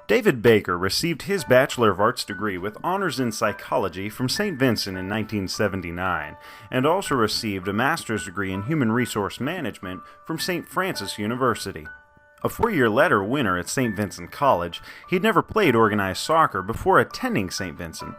David Baker received his Bachelor of Arts degree with honors in psychology from St. Vincent in 1979, and also received a master's degree in human resource management from St. Francis University. A 4-year letter winner at St. Vincent College, he'd never played organized soccer before attending St. Vincent.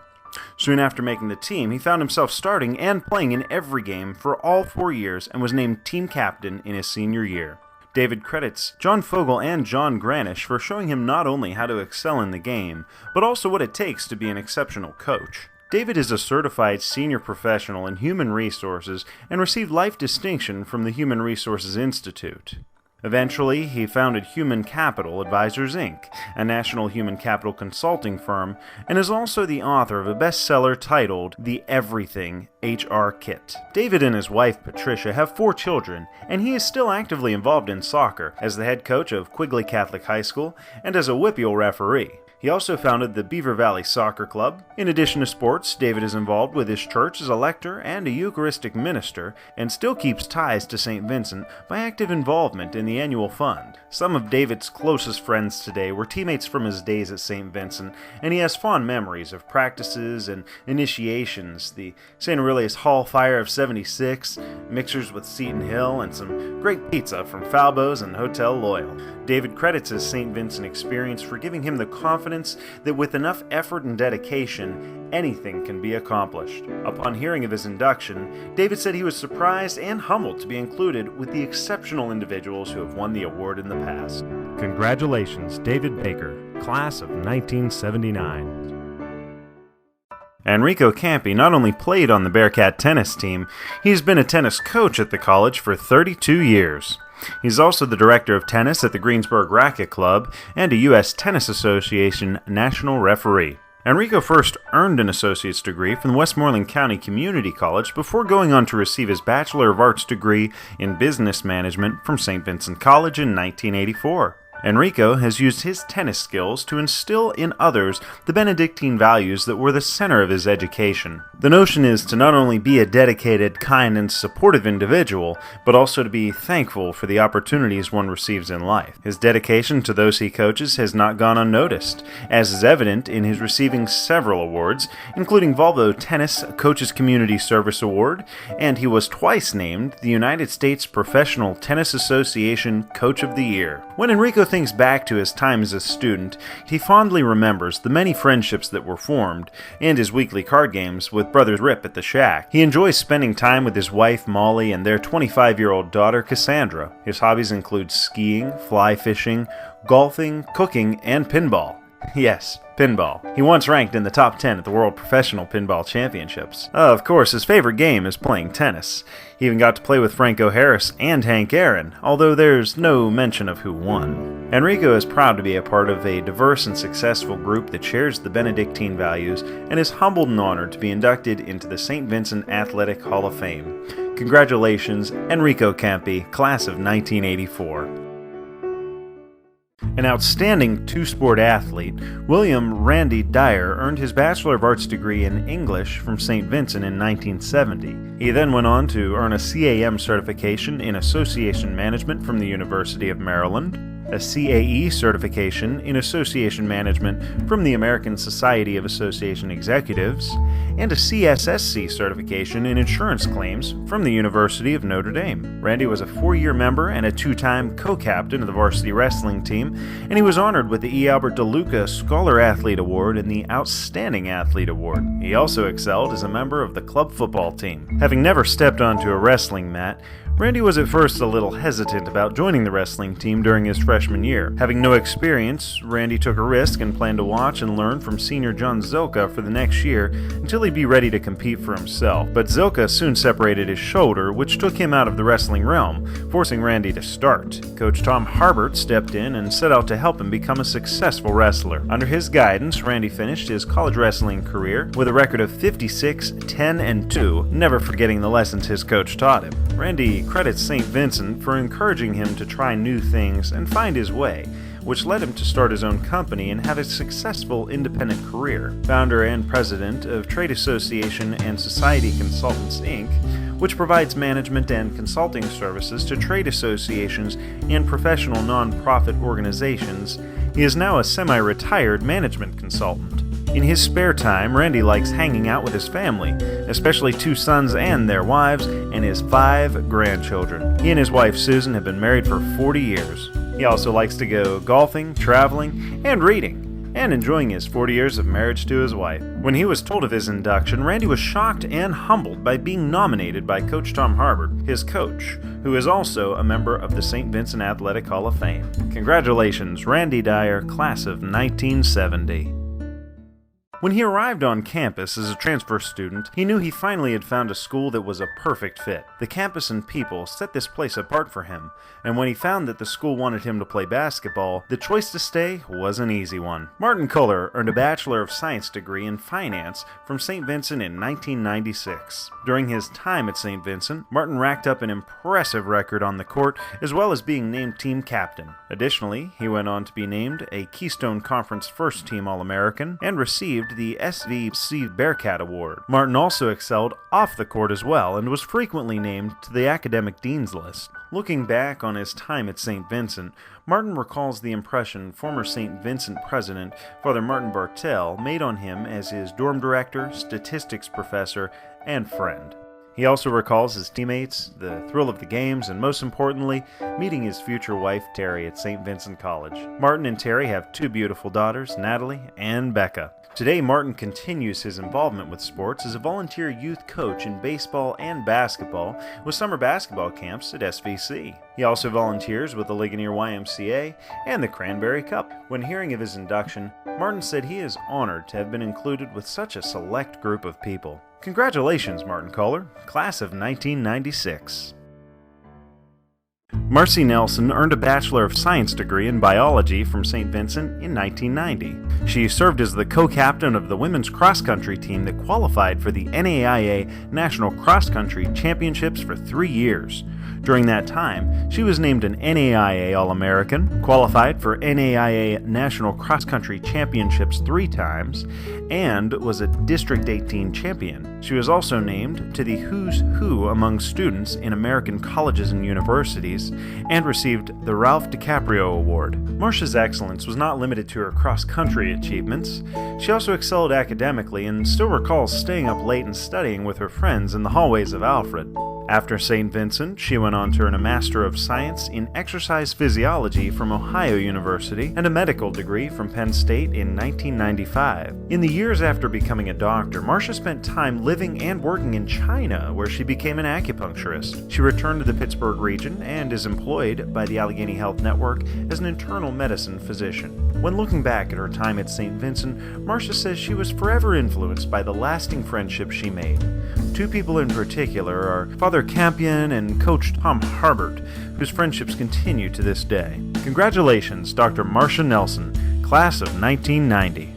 Soon after making the team, he found himself starting and playing in every game for all 4 years and was named team captain in his senior year. David credits John Fogel and John Granish for showing him not only how to excel in the game, but also what it takes to be an exceptional coach. David is a certified senior professional in human resources and received life distinction from the Human Resources Institute. Eventually, he founded Human Capital Advisors, Inc., a national human capital consulting firm, and is also the author of a bestseller titled The Everything HR Kit. David and his wife, Patricia, have 4 children, and he is still actively involved in soccer as the head coach of Quigley Catholic High School and as a Whippeal referee. He also founded the Beaver Valley Soccer Club. In addition to sports, David is involved with his church as a lector and a Eucharistic minister, and still keeps ties to St. Vincent by active involvement in the annual fund. Some of David's closest friends today were teammates from his days at St. Vincent, and he has fond memories of practices and initiations, the St. Aurelius Hall Fire of '76, mixers with Seton Hill, and some great pizza from Falbo's and Hotel Loyal. David credits his St. Vincent experience for giving him the confidence that with enough effort and dedication, anything can be accomplished. Upon hearing of his induction, David said he was surprised and humbled to be included with the exceptional individuals who have won the award in the past. Congratulations, David Baker, class of 1979. Enrico Campy not only played on the Bearcat tennis team, he's been a tennis coach at the college for 32 years. He's also the director of tennis at the Greensburg Racquet Club and a U.S. Tennis Association national referee. Enrico first earned an associate's degree from the Westmoreland County Community College before going on to receive his Bachelor of Arts degree in business management from St. Vincent College in 1984. Enrico has used his tennis skills to instill in others the Benedictine values that were the center of his education. The notion is to not only be a dedicated, kind, and supportive individual, but also to be thankful for the opportunities one receives in life. His dedication to those he coaches has not gone unnoticed, as is evident in his receiving several awards, including Volvo Tennis Coaches Community Service Award, and he was twice named the United States Professional Tennis Association Coach of the Year. When Enrico thinks back to his time as a student, he fondly remembers the many friendships that were formed, and his weekly card games with brothers Rip at the Shack. He enjoys spending time with his wife Molly and their 25-year-old daughter Cassandra. His hobbies include skiing, fly fishing, golfing, cooking, and pinball. Yes, pinball. He once ranked in the top 10 at the World Professional Pinball Championships. Of course, his favorite game is playing tennis. He even got to play with Franco Harris and Hank Aaron, although there's no mention of who won. Enrico is proud to be a part of a diverse and successful group that shares the Benedictine values and is humbled and honored to be inducted into the St. Vincent Athletic Hall of Fame. Congratulations, Enrico Campy, class of 1984. An outstanding two-sport athlete, William Randy Dyer earned his Bachelor of Arts degree in English from St. Vincent in 1970. He then went on to earn a CAM certification in Association Management from the University of Maryland, a CAE certification in Association Management from the American Society of Association Executives, and a CSSC certification in Insurance Claims from the University of Notre Dame. Randy was a 4-year member and a 2-time co-captain of the varsity wrestling team, and he was honored with the E. Albert DeLuca Scholar Athlete Award and the Outstanding Athlete Award. He also excelled as a member of the club football team. Having never stepped onto a wrestling mat, Randy was at first a little hesitant about joining the wrestling team during his freshman year. Having no experience, Randy took a risk and planned to watch and learn from senior John Zilka for the next year until he'd be ready to compete for himself. But Zilka soon separated his shoulder, which took him out of the wrestling realm, forcing Randy to start. Coach Tom Harbert stepped in and set out to help him become a successful wrestler. Under his guidance, Randy finished his college wrestling career with a record of 56, 10, and 2, never forgetting the lessons his coach taught him. Randy credits St. Vincent for encouraging him to try new things and find his way, which led him to start his own company and have a successful independent career. Founder and president of Trade Association and Society Consultants, Inc., which provides management and consulting services to trade associations and professional nonprofit organizations, He is now a semi-retired management consultant. In his spare time, Randy likes hanging out with his family, especially 2 sons and their wives, and his 5 grandchildren. He and his wife Susan have been married for 40 years. He also likes to go golfing, traveling, and reading, and enjoying his 40 years of marriage to his wife. When he was told of his induction, Randy was shocked and humbled by being nominated by Coach Tom Harbert, his coach, who is also a member of the St. Vincent Athletic Hall of Fame. Congratulations, Randy Dyer, class of 1970. When he arrived on campus as a transfer student, he knew he finally had found a school that was a perfect fit. The campus and people set this place apart for him, and when he found that the school wanted him to play basketball, the choice to stay was an easy one. Martin Culler earned a Bachelor of Science degree in Finance from St. Vincent in 1996. During his time at St. Vincent, Martin racked up an impressive record on the court, as well as being named team captain. Additionally, he went on to be named a Keystone Conference First Team All-American and received the SVC Bearcat Award. Martin also excelled off the court as well and was frequently named to the academic dean's list. Looking back on his time at St. Vincent, Martin recalls the impression former St. Vincent president, Father Martin Bartel, made on him as his dorm director, statistics professor, and friend. He also recalls his teammates, the thrill of the games, and most importantly, meeting his future wife Terry at St. Vincent College. Martin and Terry have 2 beautiful daughters, Natalie and Becca. Today, Martin continues his involvement with sports as a volunteer youth coach in baseball and basketball with summer basketball camps at SVC. He also volunteers with the Ligonier YMCA and the Cranberry Cup. When hearing of his induction, Martin said he is honored to have been included with such a select group of people. Congratulations, Martin Culler, class of 1996. Marsha Nelson earned a Bachelor of Science degree in biology from St. Vincent in 1990. She served as the co-captain of the women's cross-country team that qualified for the NAIA National Cross Country Championships for 3 years. During that time, she was named an NAIA All-American, qualified for NAIA National Cross Country Championships 3 times, and was a District 18 champion. She was also named to the Who's Who among students in American colleges and universities, and received the Ralph DiCaprio Award. Marsha's excellence was not limited to her cross-country achievements. She also excelled academically and still recalls staying up late and studying with her friends in the hallways of Alfred. After St. Vincent, she went on to earn a Master of Science in Exercise Physiology from Ohio University and a medical degree from Penn State in 1995. In the years after becoming a doctor, Marsha spent time living and working in China, where she became an acupuncturist. She returned to the Pittsburgh region and is employed by the Allegheny Health Network as an internal medicine physician. When looking back at her time at St. Vincent, Marsha says she was forever influenced by the lasting friendships she made. 2 people in particular are Father Campy and Coach Tom Harbert, whose friendships continue to this day. Congratulations, Dr. Marsha Nelson, class of 1990.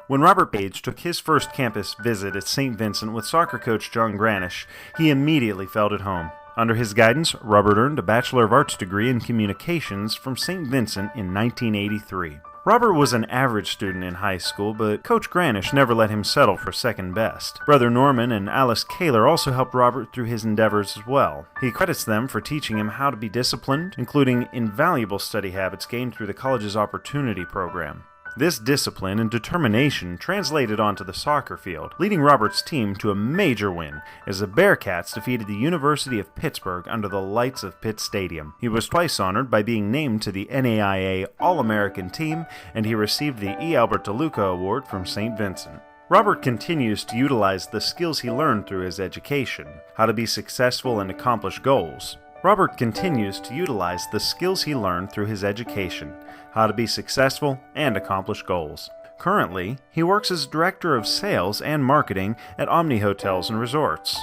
When Robert Page took his first campus visit at St. Vincent with soccer coach John Granish, he immediately felt at home. Under his guidance, Robert earned a Bachelor of Arts degree in Communications from St. Vincent in 1983. Robert was an average student in high school, but Coach Granish never let him settle for second best. Brother Norman and Alice Kaler also helped Robert through his endeavors as well. He credits them for teaching him how to be disciplined, including invaluable study habits gained through the college's Opportunity Program. This discipline and determination translated onto the soccer field, leading Robert's team to a major win as the Bearcats defeated the University of Pittsburgh under the lights of Pitt Stadium. He was twice honored by being named to the NAIA All-American team, and he received the E. Albert DeLuca Award from St. Vincent. Robert continues to utilize the skills he learned through his education, how to be successful and accomplish goals. Robert continues to utilize the skills he learned through his education, how to be successful and accomplish goals. Currently, he works as Director of Sales and Marketing at Omni Hotels and Resorts.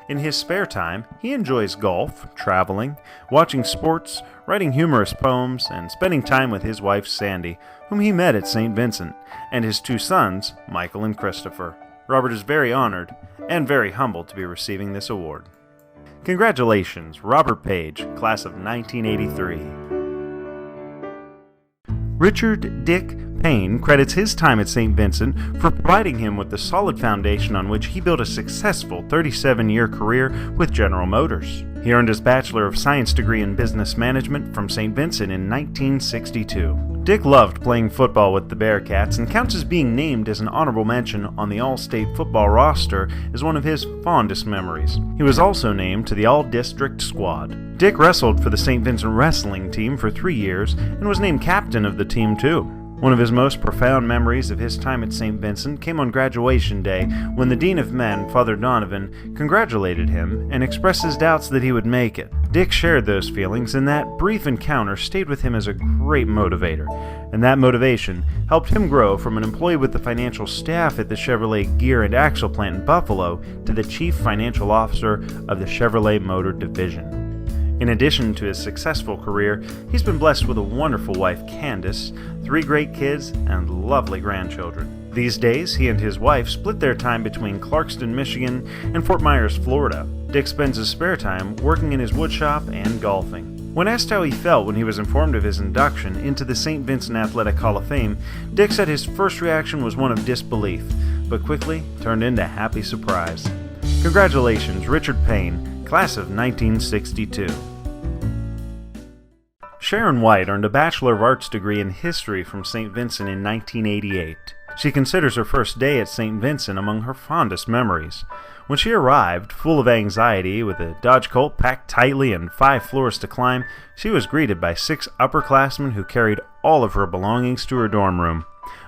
In his spare time, he enjoys golf, traveling, watching sports, writing humorous poems, and spending time with his wife Sandy, whom he met at St. Vincent, and his 2 sons, Michael and Christopher. Robert is very honored and very humbled to be receiving this award. Congratulations, Robert Page, class of 1983. Richard Dick Payne credits his time at St. Vincent for providing him with the solid foundation on which he built a successful 37-year career with General Motors. He earned his Bachelor of Science degree in Business Management from St. Vincent in 1962. Dick loved playing football with the Bearcats and counts as being named as an honorable mention on the All-State football roster as one of his fondest memories. He was also named to the All-District squad. Dick wrestled for the St. Vincent wrestling team for 3 years and was named captain of the team too. One of his most profound memories of his time at St. Vincent came on graduation day when the Dean of Men, Father Donovan, congratulated him and expressed his doubts that he would make it. Dick shared those feelings, and that brief encounter stayed with him as a great motivator, and that motivation helped him grow from an employee with the financial staff at the Chevrolet gear and axle plant in Buffalo to the chief financial officer of the Chevrolet Motor Division. In addition to his successful career, he's been blessed with a wonderful wife, Candace, 3 great kids, and lovely grandchildren. These days, he and his wife split their time between Clarkston, Michigan, and Fort Myers, Florida. Dick spends his spare time working in his woodshop and golfing. When asked how he felt when he was informed of his induction into the St. Vincent Athletic Hall of Fame, Dick said his first reaction was one of disbelief, but quickly turned into happy surprise. Congratulations, Richard Payne, class of 1962. Sharon White earned a Bachelor of Arts degree in history from St. Vincent in 1988. She considers her first day at St. Vincent among her fondest memories. When she arrived, full of anxiety, with a Dodge Colt packed tightly and 5 floors to climb, she was greeted by 6 upperclassmen who carried all of her belongings to her dorm room.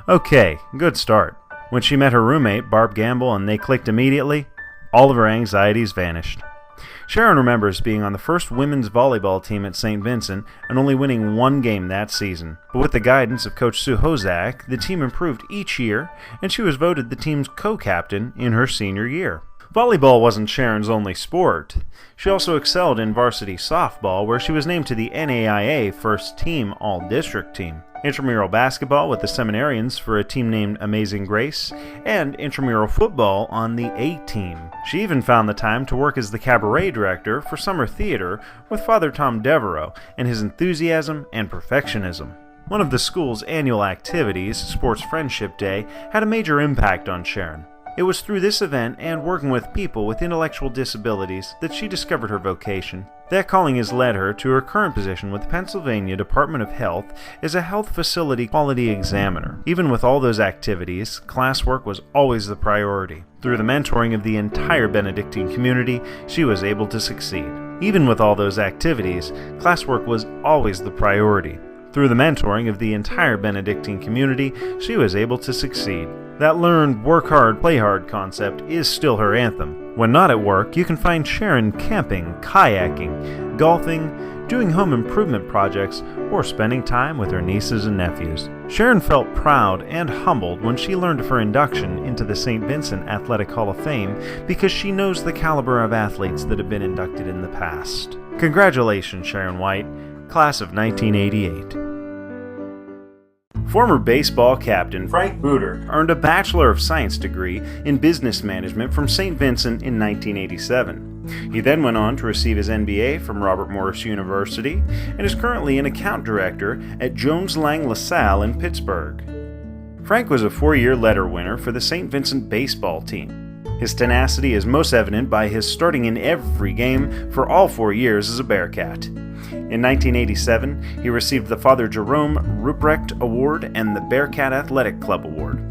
Okay, good start. When she met her roommate, Barb Gamble, and they clicked immediately, all of her anxieties vanished. Sharon remembers being on the first women's volleyball team at St. Vincent and only winning 1 game that season. But with the guidance of Coach Sue Hozak, the team improved each year, and she was voted the team's co-captain in her senior year. Volleyball wasn't Sharon's only sport. She also excelled in varsity softball, where she was named to the NAIA First Team All-District team. Intramural basketball with the Seminarians for a team named Amazing Grace, and intramural football on the A-team. She even found the time to work as the cabaret director for summer theater with Father Tom Devereaux and his enthusiasm and perfectionism. One of the school's annual activities, Sports Friendship Day, had a major impact on Sharon. It was through this event and working with people with intellectual disabilities that she discovered her vocation. That calling has led her to her current position with the Pennsylvania Department of Health as a health facility quality examiner. Even with all those activities, classwork was always the priority. Through the mentoring of the entire Benedictine community, she was able to succeed. Even with all those activities, classwork was always the priority. Through the mentoring of the entire Benedictine community, she was able to succeed. That learned work hard, play hard concept is still her anthem. When not at work, you can find Sharon camping, kayaking, golfing, doing home improvement projects, or spending time with her nieces and nephews. Sharon felt proud and humbled when she learned of her induction into the St. Vincent Athletic Hall of Fame because she knows the caliber of athletes that have been inducted in the past. Congratulations, Sharon White, class of 1988. Former baseball captain Frank Bruder earned a Bachelor of Science degree in Business Management from St. Vincent in 1987. He then went on to receive his MBA from Robert Morris University and is currently an account director at Jones Lang LaSalle in Pittsburgh. Frank was a 4-year letter winner for the St. Vincent baseball team. His tenacity is most evident by his starting in every game for all 4 years as a Bearcat. In 1987, he received the Father Jerome Ruprecht Award and the Bearcat Athletic Club Award.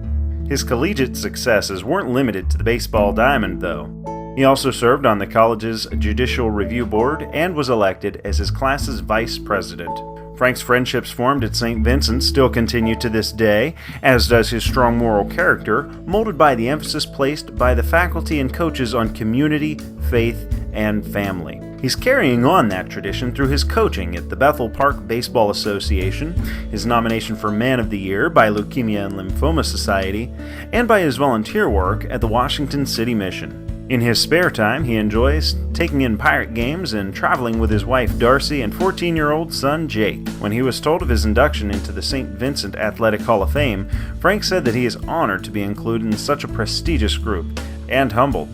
His collegiate successes weren't limited to the baseball diamond, though. He also served on the college's Judicial Review Board and was elected as his class's vice president. Frank's friendships formed at St. Vincent still continue to this day, as does his strong moral character, molded by the emphasis placed by the faculty and coaches on community, faith, and family. He's carrying on that tradition through his coaching at the Bethel Park Baseball Association, his nomination for Man of the Year by Leukemia and Lymphoma Society, and by his volunteer work at the Washington City Mission. In his spare time, he enjoys taking in Pirate games and traveling with his wife Darcy and 14-year-old son Jake. When he was told of his induction into the St. Vincent Athletic Hall of Fame, Frank said that he is honored to be included in such a prestigious group, and humbled.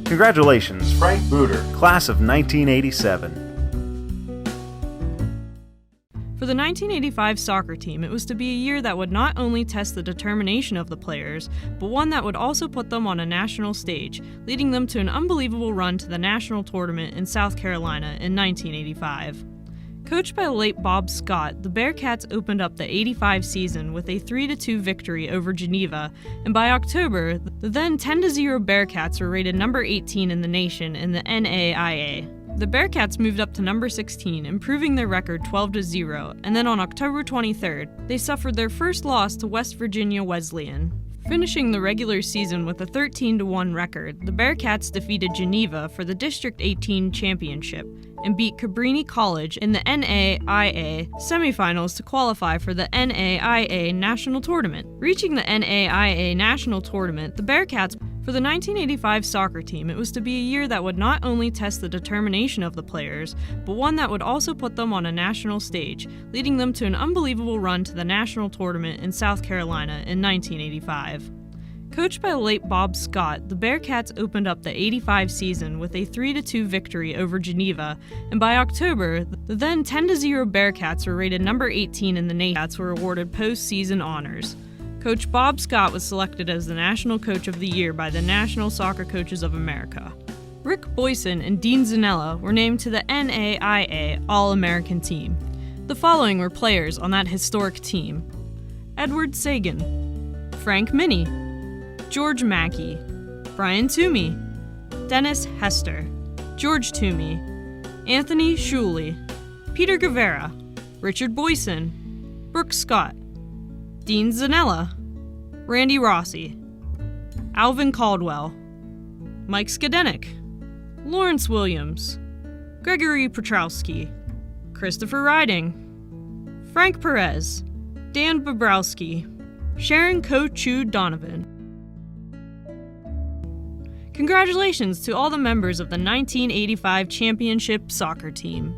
Congratulations, Frank Bruder, class of 1987. For the 1985 soccer team, it was to be a year that would not only test the determination of the players, but one that would also put them on a national stage, leading them to an unbelievable run to the national tournament in South Carolina in 1985. Coached by the late Bob Scott, the Bearcats opened up the '85 season with a 3-2 victory over Geneva, and by October, the then 10-0 Bearcats were rated number 18 in the nation in the NAIA. The Bearcats moved up to number 16, improving their record 12-0, and then on October 23rd, they suffered their first loss to West Virginia Wesleyan. Finishing the regular season with a 13-1 record, the Bearcats defeated Geneva for the District 18 championship and beat Cabrini College in the NAIA semifinals to qualify for the NAIA National Tournament. Reaching the NAIA National Tournament, the Bearcats, for the 1985 soccer team, it was to be a year that would not only test the determination of the players, but one that would also put them on a national stage, leading them to an unbelievable run to the national tournament in South Carolina in 1985. Coached by the late Bob Scott, the Bearcats opened up the '85 season with a 3-2 victory over Geneva, and by October, the then 10-0 Bearcats were rated number 18 in the nation. Bearcats were awarded postseason honors. Coach Bob Scott was selected as the National Coach of the Year by the National Soccer Coaches of America. Rick Boyson and Dean Zanella were named to the NAIA All-American team. The following were players on that historic team: Edward Sagan, Frank Minnie, George Mackey, Brian Toomey, Dennis Hester, George Toomey, Anthony Shuley, Peter Guevara, Richard Boyson, Brooke Scott, Dean Zanella, Randy Rossi, Alvin Caldwell, Mike Skadenik, Lawrence Williams, Gregory Petrowski, Christopher Riding, Frank Perez, Dan Bobrowski, Sharon Ko-Chu Donovan. Congratulations to all the members of the 1985 championship soccer team.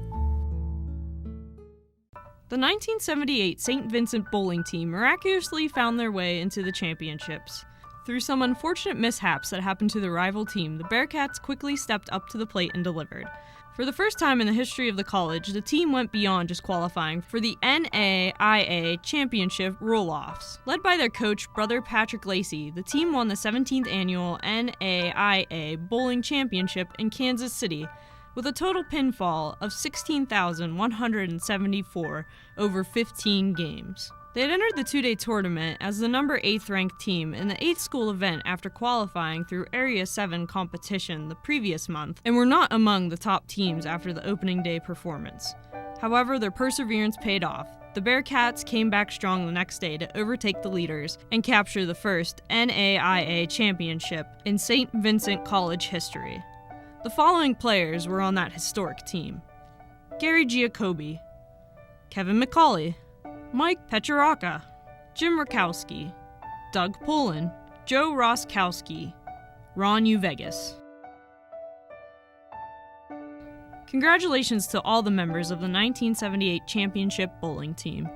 The 1978 St. Vincent bowling team miraculously found their way into the championships. Through some unfortunate mishaps that happened to the rival team, the Bearcats quickly stepped up to the plate and delivered. For the first time in the history of the college, the team went beyond just qualifying for the NAIA Championship roll-offs. Led by their coach, Brother Patrick Lacey, the team won the 17th annual NAIA Bowling Championship in Kansas City, with a total pinfall of 16,174 over 15 games. They had entered the two-day tournament as the number 8th ranked team in the 8th school event after qualifying through Area 7 competition the previous month, and were not among the top teams after the opening day performance. However, their perseverance paid off. The Bearcats came back strong the next day to overtake the leaders and capture the first NAIA championship in St. Vincent College history. The following players were on that historic team: Gary Giacobbe, Kevin McCauley, Mike Petrarca, Jim Rakowski, Doug Pullen, Joe Roskowski, Ron Uvegas. Congratulations to all the members of the 1978 championship bowling team.